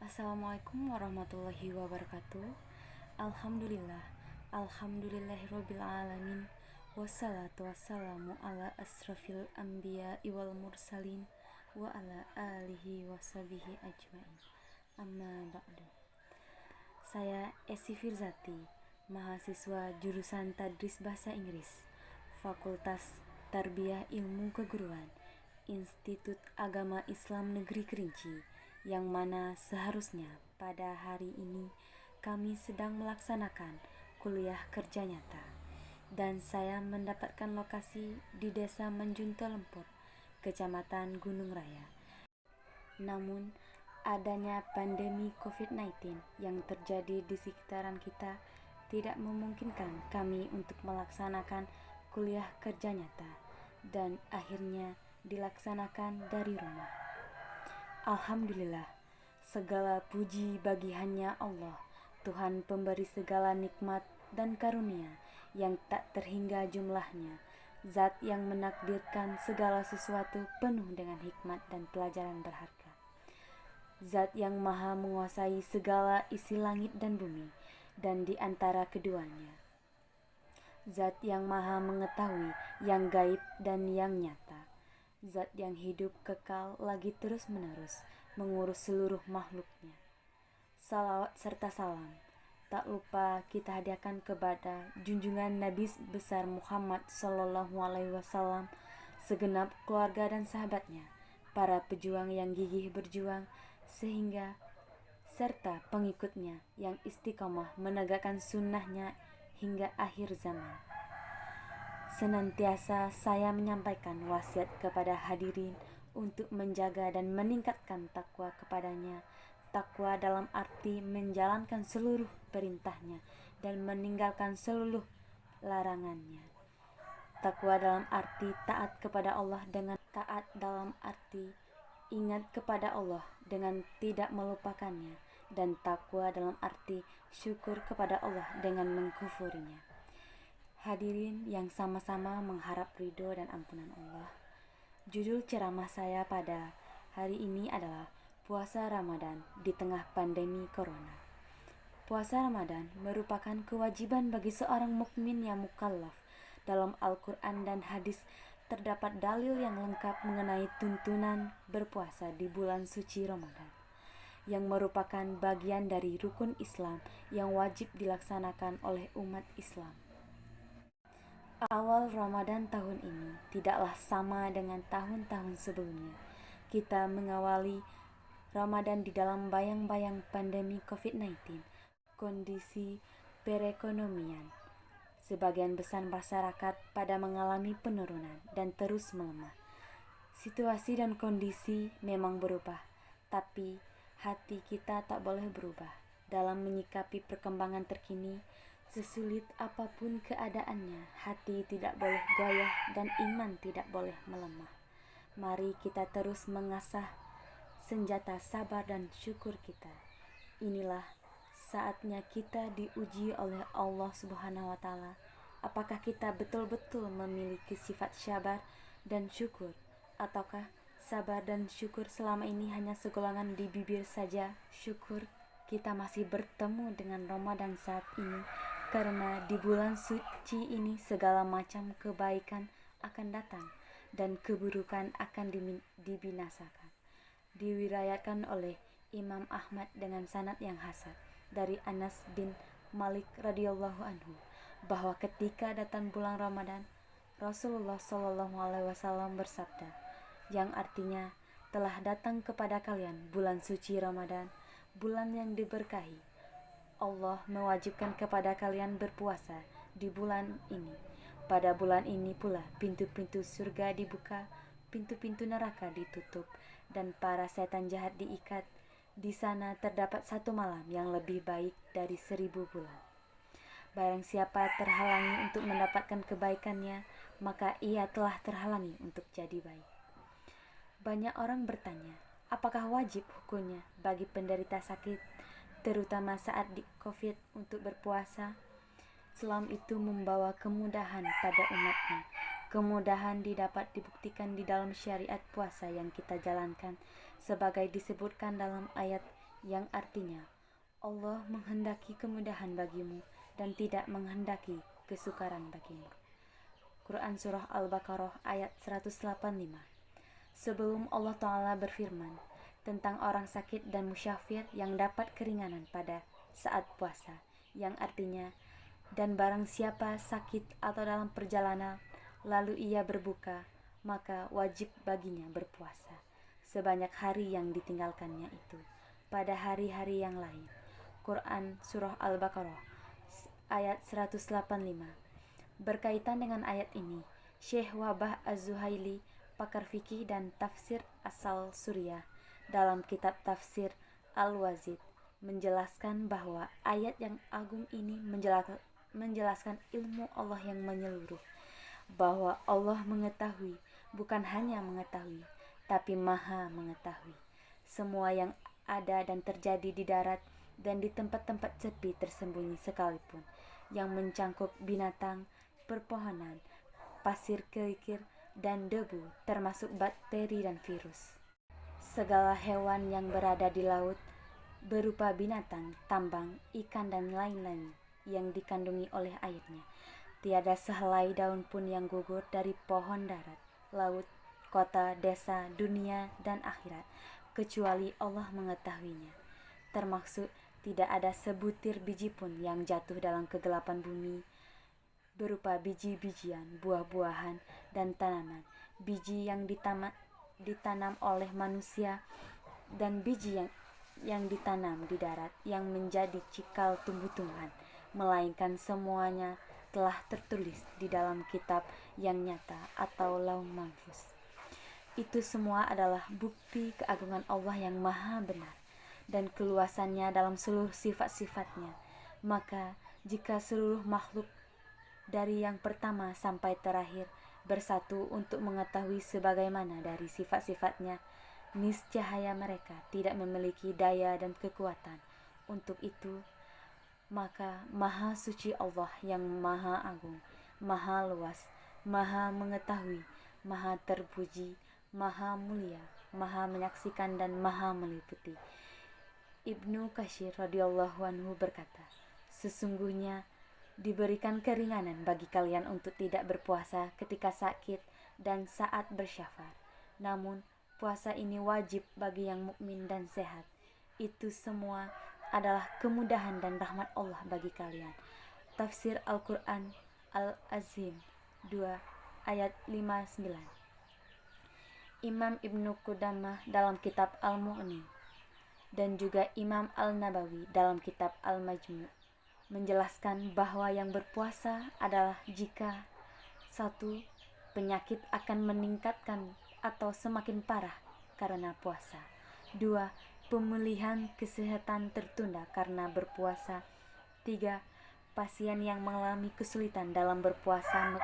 Assalamualaikum warahmatullahi wabarakatuh. Alhamdulillah. Alhamdulillahirabbil alamin. Wassalatu wassalamu ala asrafil anbiya wal mursalin wa ala alihi washabihi ajmain. Amma ba'du. Saya Esi Firzati, mahasiswa jurusan Tadris Bahasa Inggris, Fakultas Tarbiyah Ilmu Keguruan, Institut Agama Islam Negeri Kerinci, yang mana seharusnya pada hari ini kami sedang melaksanakan kuliah kerja nyata, dan saya mendapatkan lokasi di Desa Menjunto Lempur, Kecamatan Gunung Raya. Namun, adanya pandemi COVID-19 yang terjadi di sekitaran kita tidak memungkinkan kami untuk melaksanakan kuliah kerja nyata, dan akhirnya dilaksanakan dari rumah. Alhamdulillah, segala puji bagi hanya Allah, Tuhan pemberi segala nikmat dan karunia yang tak terhingga jumlahnya, Zat yang menakdirkan segala sesuatu penuh dengan hikmat dan pelajaran berharga, Zat yang maha menguasai segala isi langit dan bumi dan di antara keduanya, Zat yang maha mengetahui yang gaib dan yang nyata, Zat yang hidup kekal lagi terus-menerus mengurus seluruh makhluknya. Salawat serta salam tak lupa kita hadiahkan kepada junjungan Nabi besar Muhammad SAW, segenap keluarga dan sahabatnya, para pejuang yang gigih berjuang sehingga serta pengikutnya yang istiqomah menegakkan sunnahnya hingga akhir zaman. Senantiasa saya menyampaikan wasiat kepada hadirin untuk menjaga dan meningkatkan takwa kepadanya. Takwa dalam arti menjalankan seluruh perintahnya dan meninggalkan seluruh larangannya. Takwa dalam arti taat kepada Allah dengan taat dalam arti ingat kepada Allah dengan tidak melupakannya, dan takwa dalam arti syukur kepada Allah dengan mengkufurinya. Hadirin yang sama-sama mengharap ridho dan ampunan Allah, judul ceramah saya pada hari ini adalah Puasa Ramadan di tengah pandemi Corona. Puasa Ramadan merupakan kewajiban bagi seorang mukmin yang mukallaf. Dalam Al-Quran dan hadis terdapat dalil yang lengkap mengenai tuntunan berpuasa di bulan suci Ramadan, yang merupakan bagian dari rukun Islam yang wajib dilaksanakan oleh umat Islam. Awal Ramadan tahun ini tidaklah sama dengan tahun-tahun sebelumnya. Kita mengawali Ramadan di dalam bayang-bayang pandemi COVID-19, kondisi perekonomian sebagian besar masyarakat pada mengalami penurunan dan terus melemah. Situasi dan kondisi memang berubah, tapi hati kita tak boleh berubah dalam menyikapi perkembangan terkini. Sesulit apapun keadaannya, hati tidak boleh goyah dan iman tidak boleh melemah. Mari kita terus mengasah senjata sabar dan syukur kita. Inilah saatnya kita diuji oleh Allah Subhanahu wa Ta'ala. Apakah kita betul-betul memiliki sifat sabar dan syukur, ataukah sabar dan syukur selama ini hanya segolongan di bibir saja? Syukur kita masih bertemu dengan Ramadan saat ini, karena di bulan suci ini segala macam kebaikan akan datang dan keburukan akan dibinasakan. Diriwayatkan oleh Imam Ahmad dengan sanad yang hasan dari Anas bin Malik radhiyallahu anhu bahwa ketika datang bulan Ramadan, Rasulullah SAW bersabda, yang artinya, telah datang kepada kalian bulan suci Ramadan, bulan yang diberkahi. Allah mewajibkan kepada kalian berpuasa di bulan ini. Pada bulan ini pula pintu-pintu surga dibuka, pintu-pintu neraka ditutup, dan para setan jahat diikat. Di sana terdapat satu malam yang lebih baik dari 1000 bulan. Barang siapa terhalangi untuk mendapatkan kebaikannya, maka ia telah terhalangi untuk jadi baik. Banyak orang bertanya, apakah wajib hukumnya bagi penderita sakit, terutama saat di COVID, untuk berpuasa? Islam itu membawa kemudahan pada umatnya. Kemudahan didapat dibuktikan di dalam syariat puasa yang kita jalankan, sebagai disebutkan dalam ayat yang artinya Allah menghendaki kemudahan bagimu dan tidak menghendaki kesukaran bagimu. Quran Surah Al-Baqarah ayat 185. Sebelum Allah Ta'ala berfirman tentang orang sakit dan musyafir yang dapat keringanan pada saat puasa, yang artinya, dan barang siapa sakit atau dalam perjalanan lalu ia berbuka, maka wajib baginya berpuasa sebanyak hari yang ditinggalkannya itu pada hari-hari yang lain. Quran Surah Al-Baqarah ayat 185. Berkaitan dengan ayat ini, Syekh Wahbah Az-Zuhaili, pakar fikih dan tafsir asal Suriah, dalam kitab tafsir Al-Wazid menjelaskan bahwa ayat yang agung ini menjelaskan ilmu Allah yang menyeluruh, bahwa Allah mengetahui, bukan hanya mengetahui, tapi maha mengetahui semua yang ada dan terjadi di darat dan di tempat-tempat sepi tersembunyi sekalipun, yang mencangkup binatang, perpohonan, pasir kerikil, dan debu, termasuk bakteri dan virus. Segala hewan yang berada di laut, berupa binatang, tambang, ikan, dan lain-lain yang dikandungi oleh airnya. Tiada sehelai daun pun yang gugur dari pohon darat, laut, kota, desa, dunia, dan akhirat, kecuali Allah mengetahuinya. Termaksud tidak ada sebutir biji pun yang jatuh dalam kegelapan bumi, berupa biji-bijian, buah-buahan, dan tanaman, biji yang ditanam oleh manusia, dan biji yang ditanam di darat yang menjadi cikal tumbuh-tumbuhan, melainkan semuanya telah tertulis di dalam kitab yang nyata atau Lauh Mahfuz. Itu semua adalah bukti keagungan Allah yang maha benar dan keluasannya dalam seluruh sifat-sifatnya. Maka jika seluruh makhluk dari yang pertama sampai terakhir bersatu untuk mengetahui sebagaimana dari sifat-sifatnya, niscaya mereka tidak memiliki daya dan kekuatan untuk itu. Maka maha suci Allah yang maha agung, maha luas, maha mengetahui, maha terpuji, maha mulia, maha menyaksikan, dan maha meliputi. Ibnu Katsir radhiyallahu anhu berkata, sesungguhnya diberikan keringanan bagi kalian untuk tidak berpuasa ketika sakit dan saat bersyafar. Namun puasa ini wajib bagi yang mukmin dan sehat. Itu semua adalah kemudahan dan rahmat Allah bagi kalian. Tafsir Al-Quran Al-Azim 2 ayat 59. Imam Ibnu Qudamah dalam kitab Al-Mu'ni dan juga Imam Al-Nabawi dalam kitab Al-Majmu' menjelaskan bahwa yang berpuasa adalah jika 1. Penyakit akan meningkatkan atau semakin parah karena puasa. 2. Pemulihan kesehatan tertunda karena berpuasa. 3. Pasien yang mengalami kesulitan dalam berpuasa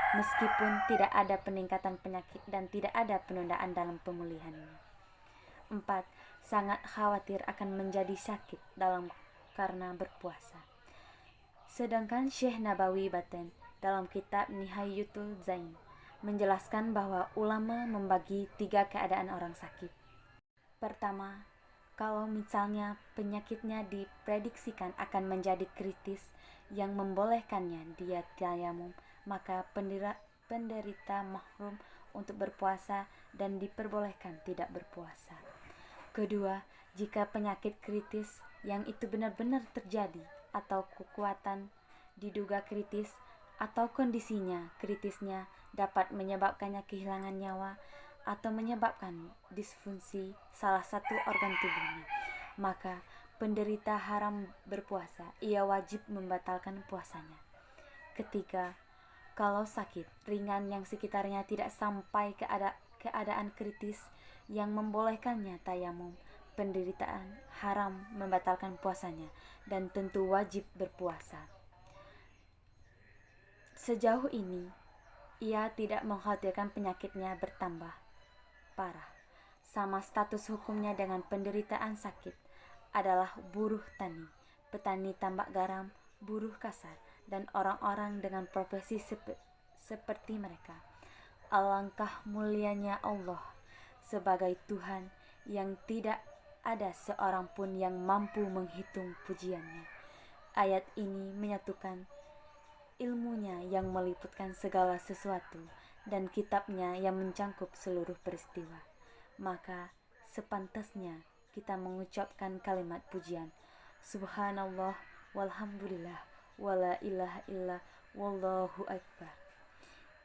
meskipun tidak ada peningkatan penyakit dan tidak ada penundaan dalam pemulihannya. 4. Sangat khawatir akan menjadi sakit karena berpuasa. Sedangkan Syekh Nabawi Baten dalam kitab Nihayatul Zain menjelaskan bahwa ulama membagi 3 keadaan orang sakit. Pertama, kalau misalnya penyakitnya diprediksikan akan menjadi kritis yang membolehkannya dia tayamum, maka penderita mahrum untuk berpuasa dan diperbolehkan tidak berpuasa. Kedua, jika penyakit kritis yang itu benar-benar terjadi atau kekuatan diduga kritis atau kondisinya kritisnya dapat menyebabkannya kehilangan nyawa atau menyebabkan disfungsi salah satu organ tubuhnya, maka penderita haram berpuasa, ia wajib membatalkan puasanya. Ketiga, kalau sakit ringan yang sekitarnya tidak sampai keadaan kritis yang membolehkannya tayamum, penderitaan haram membatalkan puasanya dan tentu wajib berpuasa. Sejauh ini, ia tidak mengkhawatirkan penyakitnya bertambah parah. Sama status hukumnya dengan penderitaan sakit adalah buruh tani, petani tambak garam, buruh kasar, dan orang-orang dengan profesi seperti mereka. Alangkah mulianya Allah sebagai Tuhan yang tidak ada seorang pun yang mampu menghitung pujiannya. Ayat ini menyatukan ilmunya yang meliputkan segala sesuatu dan kitabnya yang mencangkup seluruh peristiwa. Maka sepantasnya kita mengucapkan kalimat pujian. Subhanallah walhamdulillah wala ilaha illa wallahu akbar.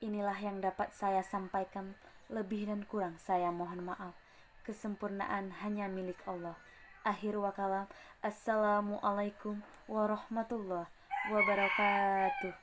Inilah yang dapat saya sampaikan, lebih dan kurang saya mohon maaf. Kesempurnaan hanya milik Allah. Akhir wa kalam. Assalamualaikum warahmatullahi wabarakatuh.